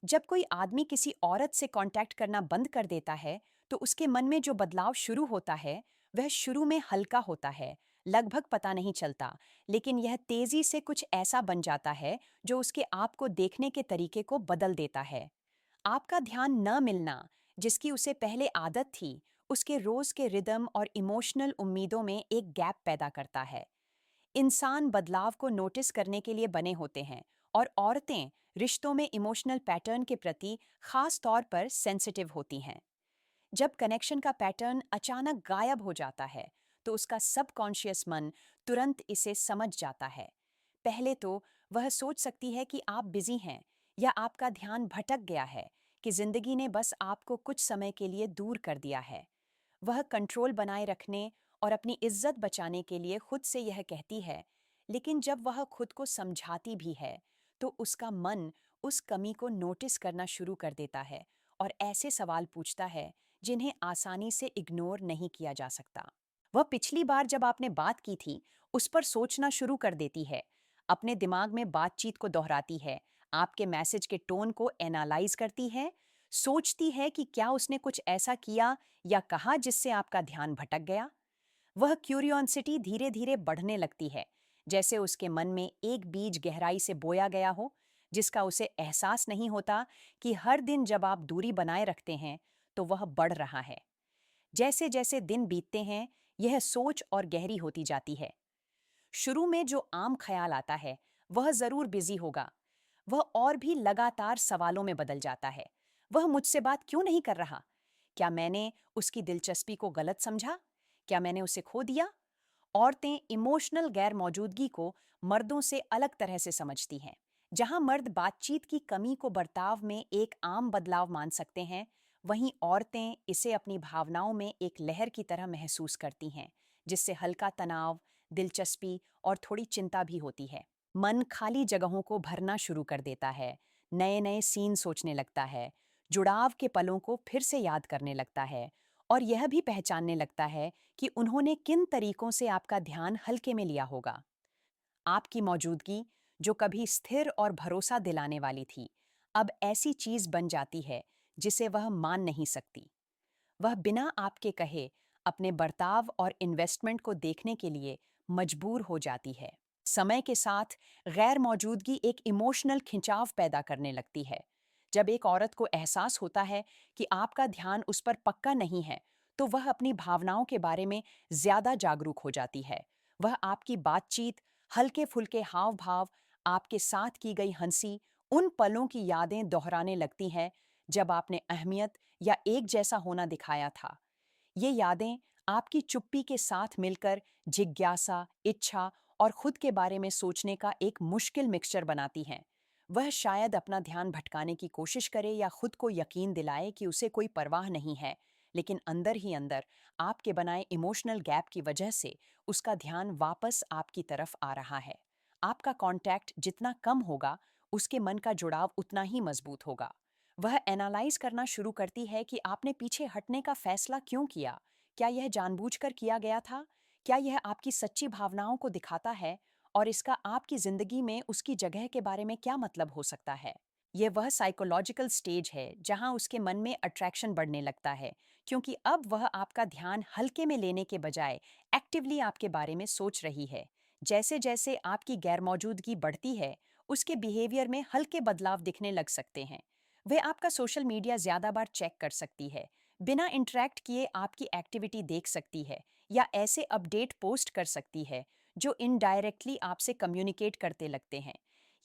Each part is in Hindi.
जब कोई आदमी किसी औरत से कांटेक्ट करना बंद कर देता है, तो उसके मन में जो बदलाव शुरू होता है, वह शुरू में हल्का होता है, लगभग पता नहीं चलता, लेकिन यह तेजी से कुछ ऐसा बन जाता है जो उसके आप को देखने के तरीके को बदल देता है। आपका ध्यान न मिलना, जिसकी उसे पहले आदत थी, उसके रोज के रिदम और इमोशनल उम्मीदों में एक गैप पैदा करता है। इंसान बदलाव को नोटिस करने के लिए बने होते हैं, और औरतें रिश्तों में इमोशनल पैटर्न के प्रति खास तौर पर सेंसिटिव होती हैं। जब कनेक्शन का पैटर्न अचानक गायब हो जाता है, तो उसका सबकॉन्शियस मन तुरंत इसे समझ जाता है। पहले तो वह सोच सकती है कि आप बिजी हैं, या आपका ध्यान भटक गया है, कि जिंदगी ने बस आपको कुछ समय के लिए दूर कर दिया है। वह कंट्रोल बनाए रखने और अपनी इज्जत बचाने के लिए खुद से यह कहती है, लेकिन जब वह खुद को समझाती भी है, तो उसका मन उस कमी को नोटिस करना शुरू कर देता है और ऐसे सवाल पूछता है जिन्हें आसानी से इग्नोर नहीं किया जा सकता। वह पिछली बार जब आपने बात की थी, उस पर सोचना शुरू कर देती है, अपने दिमाग में बातचीत को दोहराती है, आपके मैसेज के टोन को एनालाइज करती है, सोचती है कि क्या उसने कुछ ऐसा किया या कहा जिससे आपका ध्यान भटक गया। वह क्यूरियोसिटी धीरे धीरे बढ़ने लगती है, जैसे उसके मन में एक बीज गहराई से बोया गया हो, जिसका उसे एहसास नहीं होता कि हर दिन जब आप दूरी बनाए रखते हैं, तो वह बढ़ रहा है। जैसे जैसे दिन बीतते हैं, यह सोच और गहरी होती जाती है। शुरू में जो आम ख्याल आता है, वह जरूर बिजी होगा, वह और भी लगातार सवालों में बदल जाता है। वह मुझसे बात क्यों नहीं कर रहा? क्या मैंने उसकी दिलचस्पी को गलत समझा? क्या मैंने उसे खो दिया? औरतें इमोशनल गैर मौजूदगी को मर्दों से अलग तरह से समझती हैं। जहां मर्द बातचीत की कमी को बर्ताव में एक आम बदलाव मान सकते हैं, वहीं औरतें इसे अपनी भावनाओं में एक लहर की तरह महसूस करती हैं, जिससे हल्का तनाव, दिलचस्पी और थोड़ी चिंता भी होती है। मन खाली जगहों को भरना शुरू कर देता है, नए नए सीन सोचने लगता है, जुड़ाव के पलों को फिर से याद करने लगता है, और यह भी पहचानने लगता है कि उन्होंने किन तरीकों से आपका ध्यान हल्के में लिया होगा। आपकी मौजूदगी, जो कभी स्थिर और भरोसा दिलाने वाली थी, अब ऐसी चीज बन जाती है जिसे वह मान नहीं सकती। वह बिना आपके कहे अपने बर्ताव और इन्वेस्टमेंट को देखने के लिए मजबूर हो जाती है। समय के साथ गैर मौजूदगी एक इमोशनल खिंचाव पैदा करने लगती है। जब एक औरत को एहसास होता है कि आपका ध्यान उस पर पक्का नहीं है, तो वह अपनी भावनाओं के बारे में ज्यादा जागरूक हो जाती है। वह आपकी बातचीत, हल्के फुल्के हाव भाव, आपके साथ की गई हंसी, उन पलों की यादें दोहराने लगती हैं जब आपने अहमियत या एक जैसा होना दिखाया था। ये यादें आपकी चुप्पी के साथ मिलकर जिज्ञासा, इच्छा और खुद के बारे में सोचने का एक मुश्किल मिक्सचर बनाती हैं। वह शायद अपना ध्यान भटकाने की कोशिश करे या खुद को यकीन दिलाए कि उसे कोई परवाह नहीं है, लेकिन अंदर ही अंदर आपके बनाए इमोशनल गैप की वजह से उसका ध्यान वापस आपकी तरफ आ रहा है। आपका कांटेक्ट जितना कम होगा, उसके मन का जुड़ाव उतना ही मजबूत होगा। वह एनालाइज करना शुरू करती है कि आपने पीछे हटने का फैसला क्यों किया। क्या यह जानबूझकर किया गया था? क्या यह आपकी सच्ची भावनाओं को दिखाता है? और इसका आपकी जिंदगी में उसकी जगह के बारे में क्या मतलब हो सकता है? यह वह साइकोलॉजिकल स्टेज है जहां उसके मन में अट्रैक्शन बढ़ने लगता है, क्योंकि अब वह आपका ध्यान हल्के में लेने के बजाय एक्टिवली आपके बारे में सोच रही है। जैसे जैसे आपकी गैरमौजूदगी बढ़ती है, उसके बिहेवियर में हल्के बदलाव दिखने लग सकते हैं। वह आपका सोशल मीडिया ज्यादा बार चेक कर सकती है, बिना इंटरेक्ट किए आपकी एक्टिविटी देख सकती है, या ऐसे अपडेट पोस्ट कर सकती है जो इनडायरेक्टली आपसे कम्युनिकेट करते लगते हैं।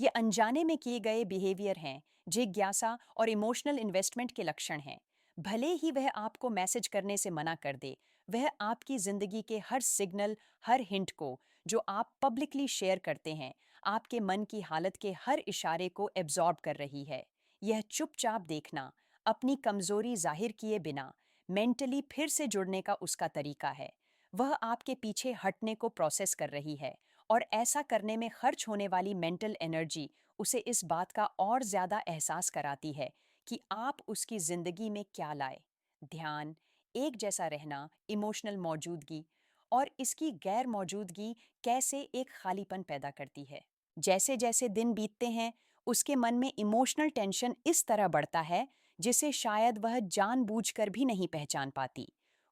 ये अनजाने में किए गए बिहेवियर हैं, जिज्ञासा और इमोशनल इन्वेस्टमेंट के लक्षण हैं। भले ही वह आपको मैसेज करने से मना कर दे, वह आपकी जिंदगी के हर सिग्नल, हर हिंट को, जो आप पब्लिकली शेयर करते हैं, आपके मन की हालत के हर इशारे को एब्जॉर्ब कर रही है। यह चुपचाप देखना, अपनी कमजोरी जाहिर किए बिना मेंटली फिर से जुड़ने का उसका तरीका है। वह आपके पीछे हटने को प्रोसेस कर रही है, और ऐसा करने में खर्च होने वाली मेंटल एनर्जी उसे इस बात का और ज्यादा एहसास कराती है कि आप उसकी जिंदगी में क्या लाए। ध्यान, एक जैसा रहना, इमोशनल मौजूदगी, और इसकी गैर मौजूदगी कैसे एक खालीपन पैदा करती है। जैसे जैसे दिन बीतते हैं, उसके मन में इमोशनल टेंशन इस तरह बढ़ता है जिसे शायद वह जानबूझकर भी नहीं पहचान पाती।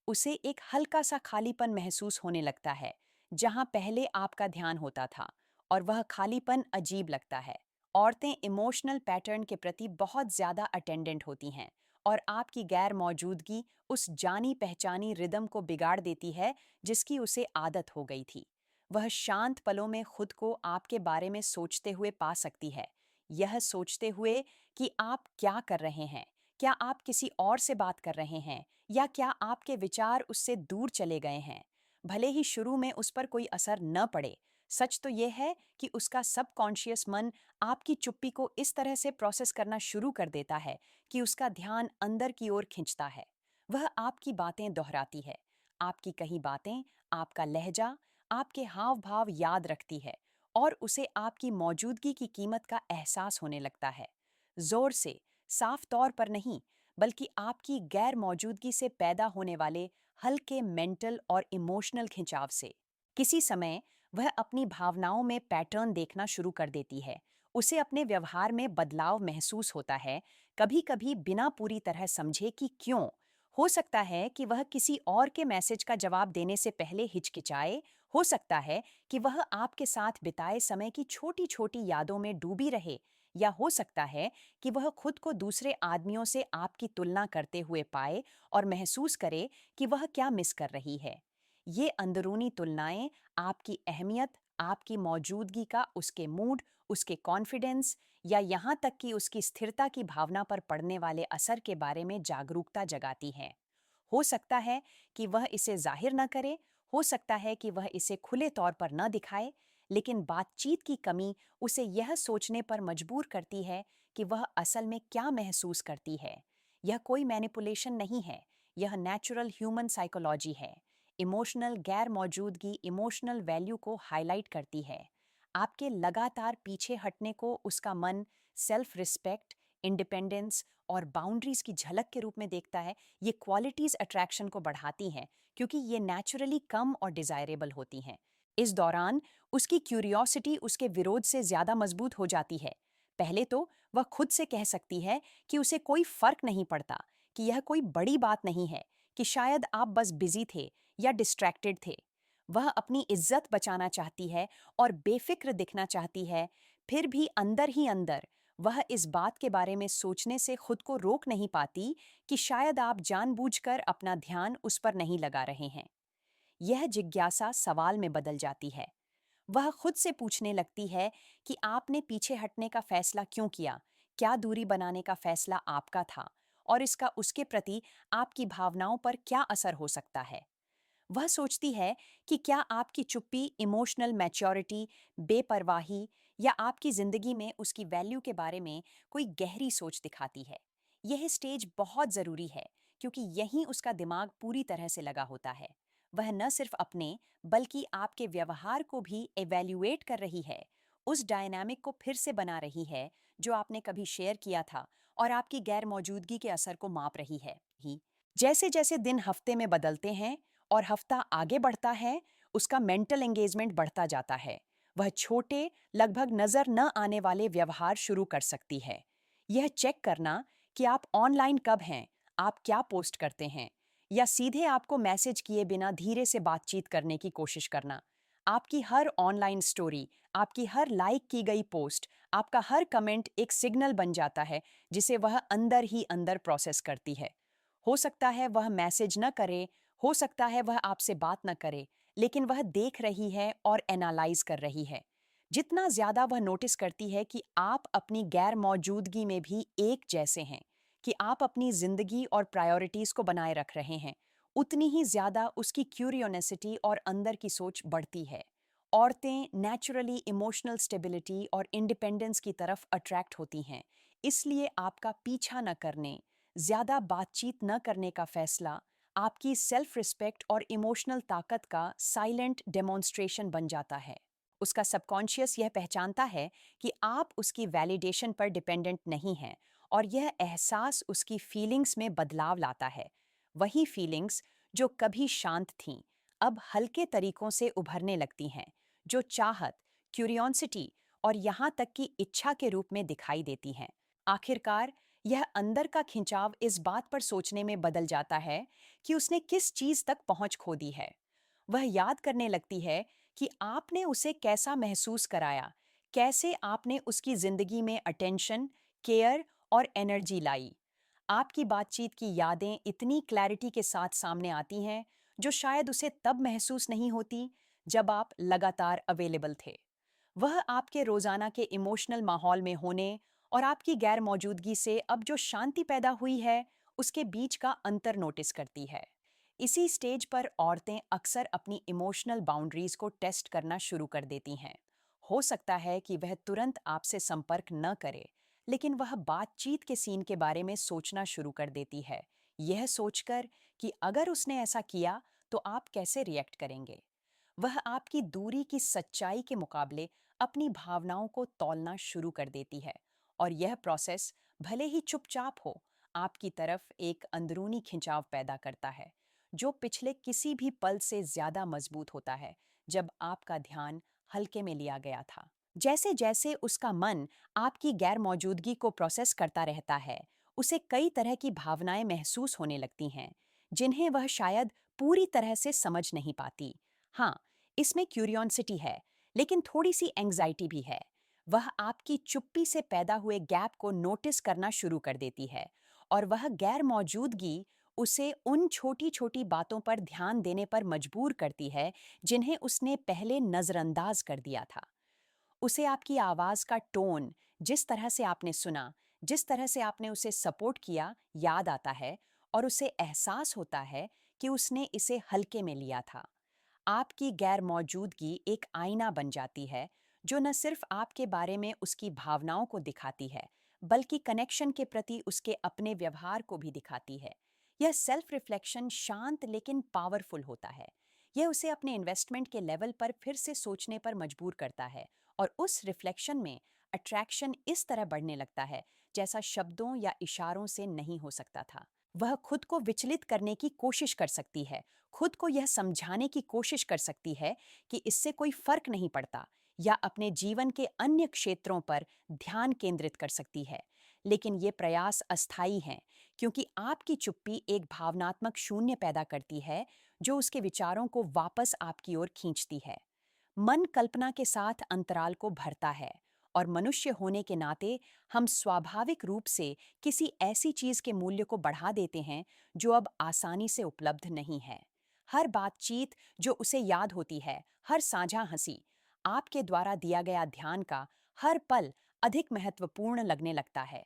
उसे एक हल्का सा खालीपन महसूस होने लगता है, जहां पहले आपका ध्यान होता था, और वह खालीपन अजीब लगता है। औरतें इमोशनल पैटर्न के प्रति बहुत ज्यादा अटेंडेंट होती हैं, और आपकी गैर मौजूदगी उस जानी पहचानी रिदम को बिगाड़ देती है जिसकी उसे आदत हो गई थी। वह शांत पलों में खुद को आपके बारे में सोचते हुए पा सकती है, यह सोचते हुए कि आप क्या कर रहे हैं, क्या आप किसी और से बात कर रहे हैं, या क्या आपके विचार उससे दूर चले गए हैं। भले ही शुरू में उस पर कोई असर न पड़े, सच तो यह है कि उसका सबकॉन्शियस मन आपकी चुप्पी को इस तरह से प्रोसेस करना शुरू कर देता है कि उसका ध्यान अंदर की ओर खिंचता है। वह आपकी बातें दोहराती है, आपकी कही बातें, आपका लहजा, आपके हाव भाव याद रखती है, और उसे आपकी मौजूदगी की कीमत का एहसास होने लगता है। जोर से, साफ तौर पर नहीं, बल्कि आपकी गैर मौजूदगी से पैदा होने वाले हल्के मेंटल और इमोशनल खिंचाव से। किसी समय वह अपनी भावनाओं में पैटर्न देखना शुरू कर देती है। उसे अपने व्यवहार में बदलाव महसूस होता है, कभी कभी बिना पूरी तरह समझे कि क्यों। हो सकता है कि वह किसी और के मैसेज का जवाब देने से पहले हिचकिचाए, हो सकता है कि वह आपके साथ बिताए समय की छोटी छोटी यादों में डूबी रहे, या हो सकता है कि वह खुद को दूसरे आदमियों से आपकी तुलना करते हुए पाए और महसूस करे कि वह क्या मिस कर रही है। ये अंदरूनी तुलनाएं आपकी अहमियत, आपकी मौजूदगी का उसके मूड, उसके कॉन्फिडेंस, या यहाँ तक कि उसकी स्थिरता की भावना पर पड़ने वाले असर के बारे में जागरूकता जगाती हैं। हो सकता है कि वह इसे जाहिर न करे, हो सकता है कि वह इसे खुले तौर पर न दिखाए, लेकिन बातचीत की कमी उसे यह सोचने पर मजबूर करती है कि वह असल में क्या महसूस करती है। यह कोई मैनिपुलेशन नहीं है, यह नेचुरल ह्यूमन साइकोलॉजी है। इमोशनल गैर मौजूदगी इमोशनल वैल्यू को हाईलाइट करती है। आपके लगातार पीछे हटने को उसका मन सेल्फ रिस्पेक्ट, इंडिपेंडेंस और बाउंड्रीज की झलक के रूप में देखता है। ये क्वालिटीज अट्रैक्शन को बढ़ाती हैं, क्योंकि ये नेचुरली कम और डिजायरेबल होती हैं। इस दौरान उसकी क्यूरियोसिटी उसके विरोध से ज्यादा मजबूत हो जाती है। पहले तो वह खुद से कह सकती है कि उसे कोई फर्क नहीं पड़ता, कि यह कोई बड़ी बात नहीं है, कि शायद आप बस बिजी थे या डिस्ट्रैक्टेड थे। वह अपनी इज्जत बचाना चाहती है और बेफिक्र दिखना चाहती है। फिर भी अंदर ही अंदर वह इस बात के बारे में सोचने से खुद को रोक नहीं पाती कि शायद आप जानबूझकर अपना ध्यान उस पर नहीं लगा रहे हैं। यह जिज्ञासा सवाल में बदल जाती है। वह खुद से पूछने लगती है कि आपने पीछे हटने का फैसला क्यों किया, क्या दूरी बनाने का फैसला आपका था, और इसका उसके प्रति आपकी भावनाओं पर क्या असर हो सकता है। वह सोचती है कि क्या आपकी चुप्पी इमोशनल मैच्योरिटी, बेपरवाही, या आपकी जिंदगी में उसकी वैल्यू के बारे में कोई गहरी सोच दिखाती है। यह स्टेज बहुत जरूरी है, क्योंकि यहीं उसका दिमाग पूरी तरह से लगा होता है। वह न सिर्फ अपने बल्कि आपके व्यवहार को भी एवेल्युएट कर रही है, उस डायनामिक को फिर से बना रही है जो आपने कभी शेयर किया था, और आपकी गैर मौजूदगी के असर को माप रही है ही। जैसे जैसे दिन हफ्ते में बदलते हैं और हफ्ता आगे बढ़ता है, उसका मेंटल एंगेजमेंट बढ़ता जाता है। वह छोटे, लगभग नजर न आने वाले व्यवहार शुरू कर सकती है। यह चेक करना कि आप ऑनलाइन कब हैं, आप क्या पोस्ट करते हैं, या सीधे आपको मैसेज किए बिना धीरे से बातचीत करने की कोशिश करना। आपकी हर ऑनलाइन स्टोरी, आपकी हर लाइक की गई पोस्ट, आपका हर कमेंट एक सिग्नल बन जाता है जिसे वह अंदर ही अंदर प्रोसेस करती है। हो सकता है वह मैसेज न करे, हो सकता है वह आपसे बात न करे, लेकिन वह देख रही है और एनालाइज कर रही है। जितना ज्यादा वह नोटिस करती है कि आप अपनी गैर मौजूदगी में भी एक जैसे हैं, कि आप अपनी जिंदगी और प्रायोरिटीज को बनाए रख रहे हैं, उतनी ही ज्यादा उसकी क्यूरियोसिटी और अंदर की सोच बढ़ती है। औरतें नेचुरली इमोशनल स्टेबिलिटी और इंडिपेंडेंस की तरफ अट्रैक्ट होती हैं, इसलिए आपका पीछा न करने, ज्यादा बातचीत न करने का फैसला आपकी सेल्फ रिस्पेक्ट और इमोशनल ताकत का साइलेंट डेमोन्स्ट्रेशन बन जाता है। उसका सबकॉन्शियस यह पहचानता है कि आप उसकी वैलिडेशन पर डिपेंडेंट नहीं हैं, और यह एहसास उसकी फीलिंग्स में बदलाव लाता है। वही फीलिंग्स जो कभी शांत थीं, अब हल्के तरीकों से उभरने लगती हैं, जो चाहत, क्यूरियोसिटी और यहाँ तक कि इच्छा के रूप में दिखाई देती हैं। आखिरकार यह अंदर का खिंचाव इस बात पर सोचने में बदल जाता है कि उसने किस चीज तक पहुंच खो दी है। वह याद करने लगती है कि आपने उसे कैसा महसूस कराया, कैसे आपने उसकी जिंदगी में अटेंशन, केयर और एनर्जी लाई। आपकी बातचीत की यादें इतनी क्लैरिटी के साथ सामने आती हैं जो शायद उसे तब महसूस नहीं होती जब आप लगातार अवेलेबल थे। वह आपके रोजाना के इमोशनल माहौल में होने और आपकी गैर मौजूदगी से अब जो शांति पैदा हुई है, उसके बीच का अंतर नोटिस करती है। इसी स्टेज पर औरतें अक्सर अपनी इमोशनल बाउंड्रीज को टेस्ट करना शुरू कर देती हैं। हो सकता है कि वह तुरंत आपसे संपर्क न करे, लेकिन वह बातचीत के सीन के बारे में सोचना शुरू कर देती है, यह सोचकर कि अगर उसने ऐसा किया तो आप कैसे रिएक्ट करेंगे। वह आपकी दूरी की सच्चाई के मुकाबले अपनी भावनाओं को तौलना शुरू कर देती है, और यह प्रोसेस भले ही चुपचाप हो, आपकी तरफ एक अंदरूनी खिंचाव पैदा करता है जो पिछले किसी भी पल से ज्यादा मजबूत होता है जब आपका ध्यान हल्के में लिया गया था। जैसे जैसे उसका मन आपकी गैर मौजूदगी को प्रोसेस करता रहता है, उसे कई तरह की भावनाएं महसूस होने लगती हैं जिन्हें वह शायद पूरी तरह से समझ नहीं पाती। हाँ, इसमें क्यूरियोसिटी है, लेकिन थोड़ी सी एंग्जाइटी भी है। वह आपकी चुप्पी से पैदा हुए गैप को नोटिस करना शुरू कर देती है, और वह गैर मौजूदगी उसे उन छोटी छोटी बातों पर ध्यान देने पर मजबूर करती है जिन्हें उसने पहले नजरअंदाज कर दिया था। उसे आपकी आवाज का टोन, जिस तरह से आपने सुना, जिस तरह से आपने उसे सपोर्ट किया, याद आता है, और उसे एहसास होता है कि उसने इसे हल्के में लिया था। आपकी गैर मौजूदगी एक आईना बन जाती है जो न सिर्फ आपके बारे में उसकी भावनाओं को दिखाती है, बल्कि कनेक्शन के प्रति उसके अपने व्यवहार को भी दिखाती है। यह सेल्फ रिफ्लेक्शन शांत लेकिन पावरफुल होता है। यह उसे अपने इन्वेस्टमेंट के लेवल पर फिर से सोचने पर मजबूर करता है, और उस रिफ्लेक्शन में अट्रैक्शन इस तरह बढ़ने लगता है जैसा शब्दों या इशारों से नहीं हो सकता था। वह खुद को विचलित करने की कोशिश कर सकती है, खुद को यह समझाने की कोशिश कर सकती है कि इससे कोई फर्क नहीं पड़ता, या अपने जीवन के अन्य क्षेत्रों पर ध्यान केंद्रित कर सकती है। लेकिन ये प्रयास अस्थायी हैं, क्योंकि आपकी चुप्पी एक भावनात्मक शून्य पैदा करती है जो उसके विचारों को वापस आपकी ओर खींचती है। मन कल्पना के साथ अंतराल को भरता है, और मनुष्य होने के नाते हम स्वाभाविक रूप से किसी ऐसी चीज के मूल्य को बढ़ा देते हैं जो अब आसानी से उपलब्ध नहीं है। हर बातचीत जो उसे याद होती है, हर साझा हंसी, आपके द्वारा दिया गया ध्यान का हर पल अधिक महत्वपूर्ण लगने लगता है।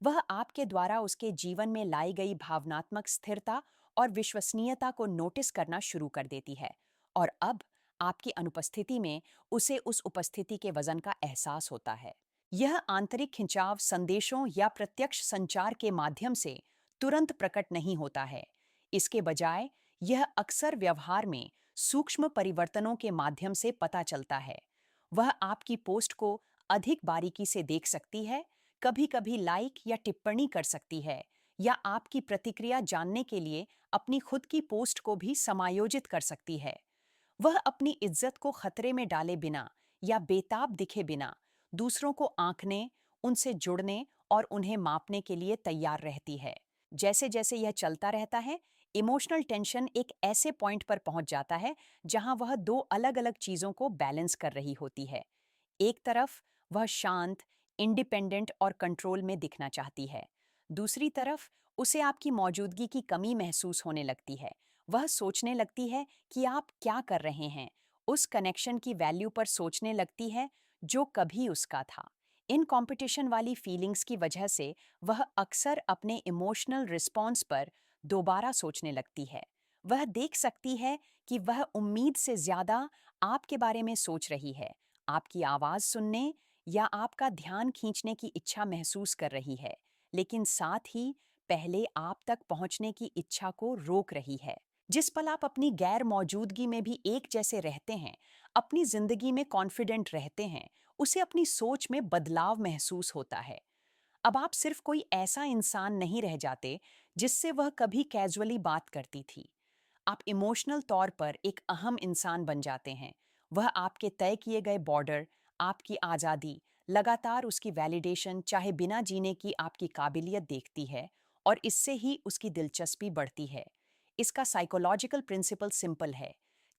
वह आपके द्वारा उसके जीवन में लाई गई भावनात्मक स्थिरता और विश्वसनीयता को नोटिस करना शुरू कर देती है, और अब आपकी अनुपस्थिति में उसे उस उपस्थिति के वजन का एहसास होता है। यह आंतरिक खिंचाव संदेशों या प्रत्यक्ष संचार के माध्यम से तुरंत प्रकट नहीं होता है। इसके बजाय यह अक्सर व्यवहार में सूक्ष्म परिवर्तनों के माध्यम से पता चलता है। वह आपकी पोस्ट को अधिक बारीकी से देख सकती है, कभी-कभी लाइक या टिप्पणी कर सकती है, या आपकी प्रतिक्रिया जानने के लिए अपनी खुद की पोस्ट को भी समायोजित कर सकती है। वह अपनी इज्जत को खतरे में डाले बिना या बेताब दिखे बिना दूसरों को आंकने, उनसे जुड़ने और उन्हें मापने के लिए तैयार रहती है। जैसे जैसे यह चलता रहता है, इमोशनल टेंशन एक ऐसे पॉइंट पर पहुंच जाता है जहां वह दो अलग-अलग चीजों को बैलेंस कर रही होती है। एक तरफ वह शांत, इंडिपेंडेंट और कंट्रोल में दिखना चाहती है। दूसरी तरफ उसे आपकी मौजूदगी की कमी महसूस होने लगती है। वह सोचने लगती है कि आप क्या कर रहे हैं, उस कनेक्शन की वैल्यू पर सोचने लगती है जो कभी उसका था। इन कंपटीशन वाली फीलिंग्स की वजह से वह अक्सर अपने इमोशनल रिस्पॉन्स पर दोबारा सोचने लगती है। वह देख सकती है कि वह उम्मीद से ज्यादा आपके बारे में सोच रही है, आपकी आवाज सुनने या आपका ध्यान खींचने की इच्छा महसूस कर रही है, लेकिन साथ ही पहले आप तक पहुंचने की इच्छा को रोक रही है। जिस पल आप अपनी गैर मौजूदगी में भी एक जैसे रहते हैं, अपनी जिंदगी में कॉन्फिडेंट रहते हैं, उसे अपनी सोच में बदलाव महसूस होता है। अब आप सिर्फ कोई ऐसा इंसान नहीं रह जाते जिससे वह कभी कैजुअली बात करती थी। आप इमोशनल तौर पर एक अहम इंसान बन जाते हैं। वह आपके तय किए गए बॉर्डर, आपकी आज़ादी, लगातार उसकी वैलिडेशन चाहे बिना जीने की आपकी काबिलियत देखती है और इससे ही उसकी दिलचस्पी बढ़ती है। इसका साइकोलॉजिकल प्रिंसिपल सिंपल है।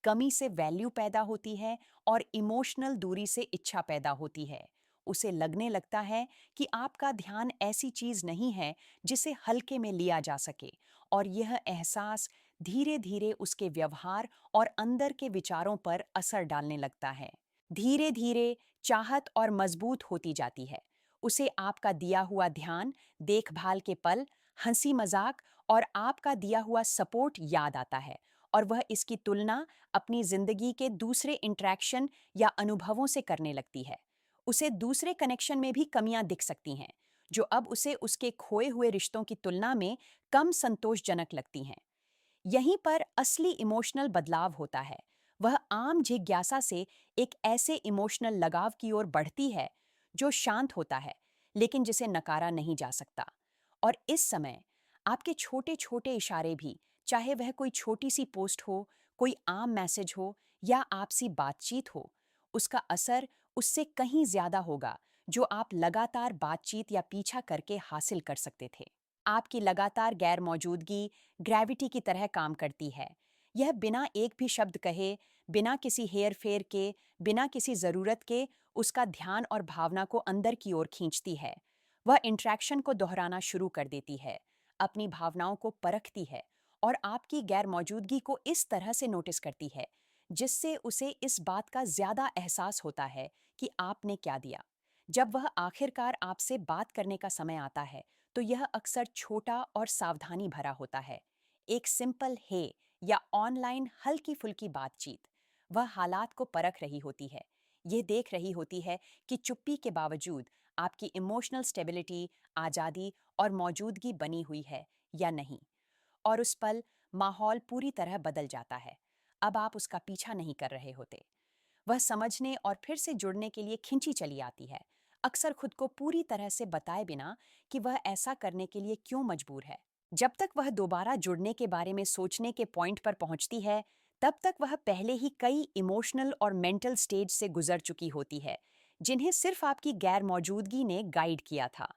कमी से वैल्यू पैदा होती है और इमोशनल दूरी से इच्छा पैदा होती है। उसे लगने लगता है कि आपका ध्यान ऐसी चीज नहीं है जिसे हल्के में लिया जा सके, और यह एहसास धीरे धीरे उसके व्यवहार और अंदर के विचारों पर असर डालने लगता है। धीरे धीरे चाहत और मजबूत होती जाती है। उसे आपका दिया हुआ ध्यान, देखभाल के पल, हंसी मजाक और आपका दिया हुआ सपोर्ट याद आता है, और वह इसकी तुलना अपनी जिंदगी के दूसरे इंटरेक्शन या अनुभवों से करने लगती है। उसे दूसरे कनेक्शन में भी कमियां दिख सकती हैं, जो अब उसे उसके खोए हुए रिश्तों की तुलना में कम संतोषजनक लगती हैं। यहीं पर असली इमोशनल बदलाव होता है। वह आम जिज्ञासा से एक ऐसे इमोशनल लगाव की ओर बढ़ती है जो शांत होता है, लेकिन जिसे नकारा नहीं जा सकता। और इस समय आपके छोटे छोटे इशारे भी, चाहे वह कोई छोटी सी पोस्ट हो, कोई आम मैसेज हो या आपसी बातचीत हो, उसका असर उससे कहीं ज्यादा होगा जो आप लगातार बातचीत या पीछा करके हासिल कर सकते थे। आपकी लगातार गैर मौजूदगी ग्रेविटी की तरह काम करती है। यह बिना एक भी शब्द कहे, बिना किसी हेर फेर के, बिना किसी ज़रूरत के उसका ध्यान और भावना को अंदर की ओर खींचती है। वह इंट्रैक्शन को दोहराना शुरू कर देती है, अपनी भावनाओं को परखती है और आपकी गैर मौजूदगी को इस तरह से नोटिस करती है, जिससे उसे इस बात का ज़्यादा एहसास होता है कि आपने क्या दिया। जब वह आखिरकार आपसे बात करने का समय आता है, तो यह अक्सर छोटा और सावधानी भरा होता है। एक सिंपल हे या ऑनलाइन हल्की फुल्की बातचीत। वह हालात को परख रही होती है। ये देख रही होती है कि चुप्पी के बावजूद आपकी इमोशनल स्टेबिलिटी, आज़ादी और मौजूदगी बनी हुई है या नहीं। और उस पल माहौल पूरी तरह बदल जाता है। अब आप उसका पीछा नहीं कर रहे होते। वह समझने और फिर से जुड़ने के लिए खिंची चली आती है, अक्सर खुद को पूरी तरह से बताए बिना कि वह ऐसा करने के लिए क्यों मजबूर है। जब तक वह दोबारा जुड़ने के बारे में सोचने के पॉइंट पर पहुंचती है, तब तक वह पहले ही कई इमोशनल और मेंटल स्टेज से गुजर चुकी होती है, जिन्हें सिर्फ आपकी गैर मौजूदगी ने गाइड किया था।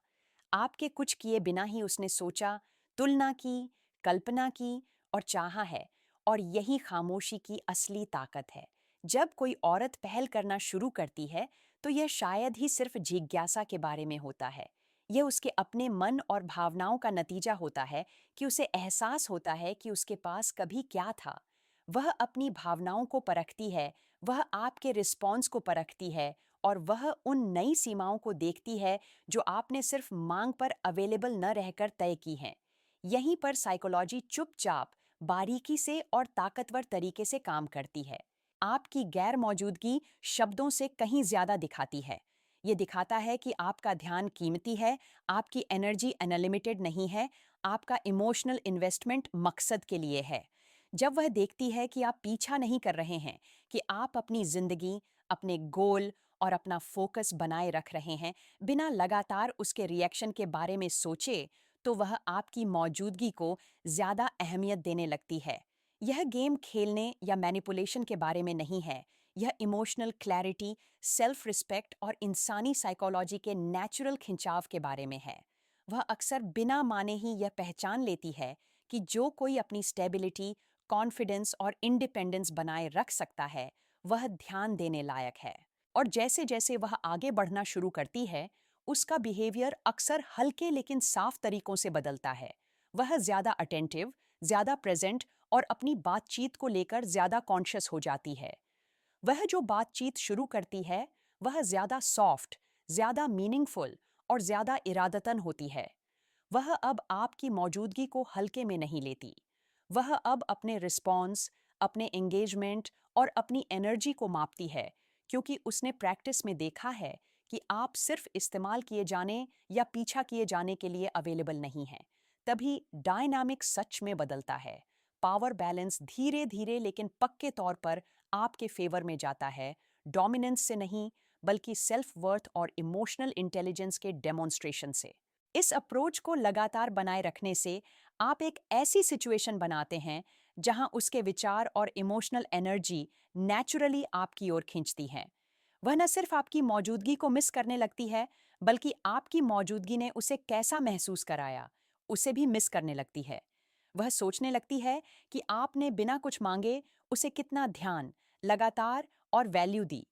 आपके कुछ किए बिना ही उसने सोचा, तुलना की, कल्पना की और चाहा है, और यही खामोशी की असली ताकत है। जब कोई औरत पहल करना शुरू करती है, तो यह शायद ही सिर्फ जिज्ञासा के बारे में होता है। यह उसके अपने मन और भावनाओं का नतीजा होता है कि उसे एहसास होता है कि उसके पास कभी क्या था। वह अपनी भावनाओं को परखती है, वह आपके रिस्पॉन्स को परखती है, और वह उन नई सीमाओं को देखती है जो आपने सिर्फ मांग पर अवेलेबल न रहकर तय की हैं। यहीं पर साइकोलॉजी चुपचाप, बारीकी से और ताकतवर तरीके से काम करती है। आपकी गैर मौजूदगी शब्दों से कहीं ज्यादा दिखाती है। ये दिखाता है कि आपका ध्यान कीमती है, आपकी एनर्जी अनलिमिटेड नहीं है, आपका इमोशनल इन्वेस्टमेंट मकसद के लिए है। जब वह देखती है कि आप पीछा नहीं कर रहे हैं, कि आप अपनी जिंदगी, अपने गोल और अपना फोकस बनाए रख रहे हैं बिना लगातार उसके रिएक्शन के बारे में सोचे, तो वह आपकी मौजूदगी को ज्यादा अहमियत देने लगती है। यह गेम खेलने या मैनिपुलेशन के बारे में नहीं है। यह इमोशनल क्लैरिटी, सेल्फ रिस्पेक्ट और इंसानी साइकोलॉजी के नेचुरल खिंचाव के बारे में है। वह अक्सर बिना माने ही यह पहचान लेती है कि जो कोई अपनी स्टेबिलिटी, कॉन्फिडेंस और इंडिपेंडेंस बनाए रख सकता है, वह ध्यान देने लायक है। और जैसे जैसे वह आगे बढ़ना शुरू करती है, उसका बिहेवियर अक्सर हल्के लेकिन साफ तरीकों से बदलता है। वह ज्यादा अटेंटिव, ज्यादा प्रेजेंट और अपनी बातचीत को लेकर ज्यादा कॉन्शियस हो जाती है। वह जो बातचीत शुरू करती है, वह ज्यादा सॉफ्ट, ज्यादा मीनिंगफुल और ज्यादा इरादतन होती है। वह अब आपकी मौजूदगी को हल्के में नहीं लेती। वह अब अपने रिस्पॉन्स, अपने एंगेजमेंट और अपनी एनर्जी को मापती है, क्योंकि उसने प्रैक्टिस में देखा है कि आप सिर्फ इस्तेमाल किए जाने या पीछा किए जाने के लिए अवेलेबल नहीं हैं। तभी डायनामिक सच में बदलता है। पावर बैलेंस धीरे धीरे लेकिन पक्के तौर पर आपके फेवर में जाता है, डोमिनेंस से नहीं, बल्कि सेल्फ वर्थ और इमोशनल इंटेलिजेंस के डेमोन्स्ट्रेशन से। इस अप्रोच को लगातार बनाए रखने से आप एक ऐसी सिचुएशन बनाते हैं जहां उसके विचार और इमोशनल एनर्जी नेचुरली आपकी ओर खींचती हैं। वह न सिर्फ आपकी मौजूदगी को मिस करने लगती है, बल्कि आपकी मौजूदगी ने उसे कैसा महसूस कराया, उसे भी मिस करने लगती है। वह सोचने लगती है कि आपने बिना कुछ मांगे उसे कितना ध्यान, लगातार और वैल्यू दी।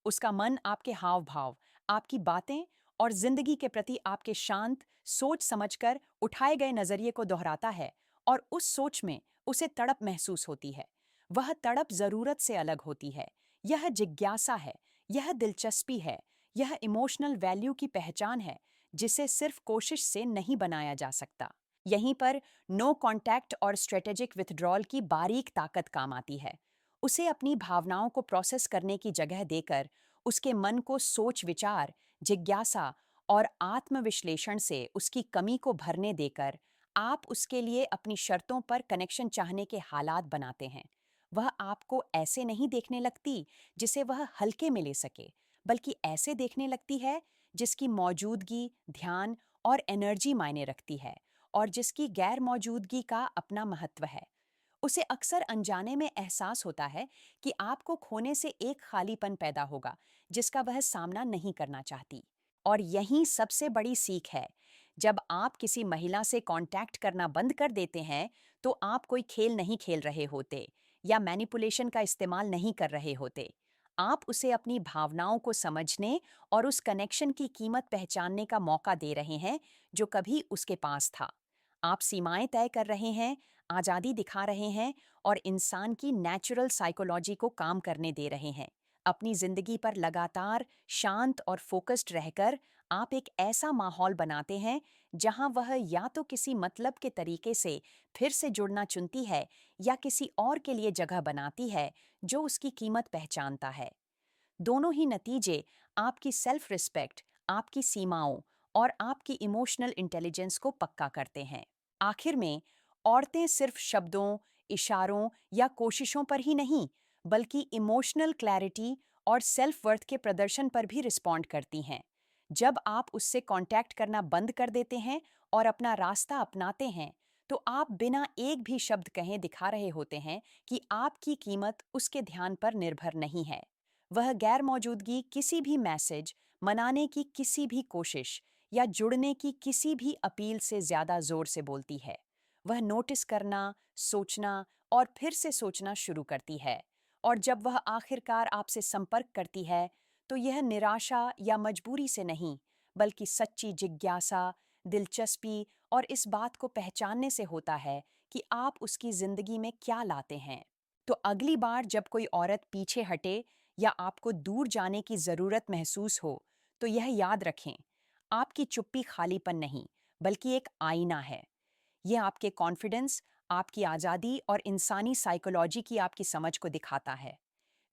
उसका मन आपके हाव-भाव, आपकी बातें और जिंदगी के प्रति आपके शांत, सोच समझकर उठाए गए नजरिए को दोहराता है और उस सोच में उसे तड़प महसूस होती है। वह तड़प जरूरत से अलग होती है। यह जिज्ञासा है, यह दिलचस्पी है, यह इमोशनल वैल्यू की पहचान है, जिसे सिर्फ कोशिश से नहीं बनाया जा सकता। यहीं पर नो कॉन्टैक्ट और स्ट्रेटेजिक विथड्रॉल की बारीक ताकत काम आती है। उसे अपनी भावनाओं को प्रोसेस करने की जगह देकर उसके मन को सोच विचार, जिज्ञासा और आत्मविश्लेषण से उसकी कमी को भरने देकर आप उसके लिए अपनी शर्तों पर कनेक्शन चाहने के हालात बनाते हैं। वह आपको ऐसे नहीं देखने लगती जिसे वह हल्के में ले सके, बल्कि ऐसे देखने लगती है जिसकी मौजूदगी, ध्यान और एनर्जी मायने रखती है और जिसकी गैर मौजूदगी का अपना महत्व है। उसे अक्सर अनजाने में एहसास होता है कि आपको खोने से एक खालीपन पैदा होगा जिसका वह सामना नहीं करना चाहती। और यही सबसे बड़ी सीख है। जब आप किसी महिला से कांटेक्ट करना बंद कर देते हैं, तो आप कोई खेल नहीं खेल रहे होते या मैनिपुलेशन का इस्तेमाल नहीं कर रहे होते। आप उसे अपनी भावनाओं को समझने और उस कनेक्शन की कीमत पहचानने का मौका दे रहे हैं जो कभी उसके पास था। आप सीमाएं तय कर रहे हैं, आज़ादी दिखा रहे हैं और इंसान की नेचुरल साइकोलॉजी को काम करने दे रहे हैं। अपनी जिंदगी पर लगातार शांत और फोकस्ड रहकर आप एक ऐसा माहौल बनाते हैं जहां वह या तो किसी मतलब के तरीके से फिर से जुड़ना चुनती है या किसी और के लिए जगह बनाती है जो उसकी कीमत पहचानता है। दोनों ही नतीजे आपकी सेल्फ रिस्पेक्ट, आपकी सीमाओं और आपकी इमोशनल इंटेलिजेंस को पक्का करते हैं। आखिर में, औरतें सिर्फ शब्दों, इशारों या कोशिशों पर ही नहीं, बल्कि इमोशनल क्लैरिटी और सेल्फ वर्थ के प्रदर्शन पर भी रिस्पॉन्ड करती हैं। जब आप उससे कांटेक्ट करना बंद कर देते हैं और अपना रास्ता अपनाते हैं, तो आप बिना एक भी शब्द कहे दिखा रहे होते हैं कि आपकी कीमत उसके ध्यान पर निर्भर नहीं है। वह गैर मौजूदगी किसी भी मैसेज, मनाने की किसी भी कोशिश या जुड़ने की किसी भी अपील से ज्यादा जोर से बोलती है। वह नोटिस करना, सोचना और फिर से सोचना शुरू करती है। और जब वह आखिरकार आपसे संपर्क करती है, तो यह निराशा या मजबूरी से नहीं, बल्कि सच्ची जिज्ञासा, दिलचस्पी और इस बात को पहचानने से होता है कि आप उसकी जिंदगी में क्या लाते हैं। तो अगली बार जब कोई औरत पीछे हटे या आपको दूर जाने की जरूरत महसूस हो, तो यह याद रखें, आपकी चुप्पी खालीपन नहीं, बल्कि एक आईना है। यह आपके कॉन्फिडेंस, आपकी आज़ादी और इंसानी साइकोलॉजी की आपकी समझ को दिखाता है।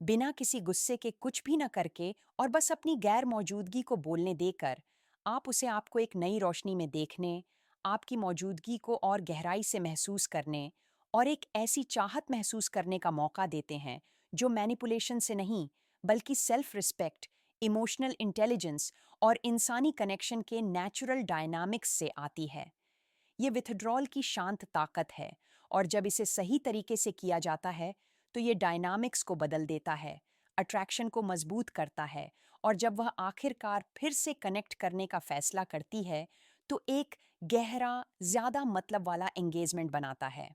बिना किसी गुस्से के कुछ भी न करके और बस अपनी गैर मौजूदगी को बोलने देकर, आप उसे आपको एक नई रोशनी में देखने, आपकी मौजूदगी को और गहराई से महसूस करने और एक ऐसी चाहत महसूस करने का मौका देते हैं जो मैनिपुलेशन से नहीं, बल्कि सेल्फ रिस्पेक्ट, इमोशनल इंटेलिजेंस और इंसानी कनेक्शन के नेचुरल डायनामिक्स से आती है। ये विथड्रॉल की शांत ताकत है और जब इसे सही तरीके से किया जाता है तो ये डायनामिक्स को बदल देता है, अट्रैक्शन को मजबूत करता है और जब वह आखिरकार फिर से कनेक्ट करने का फैसला करती है तो एक गहरा, ज्यादा मतलब वाला एंगेजमेंट बनाता है।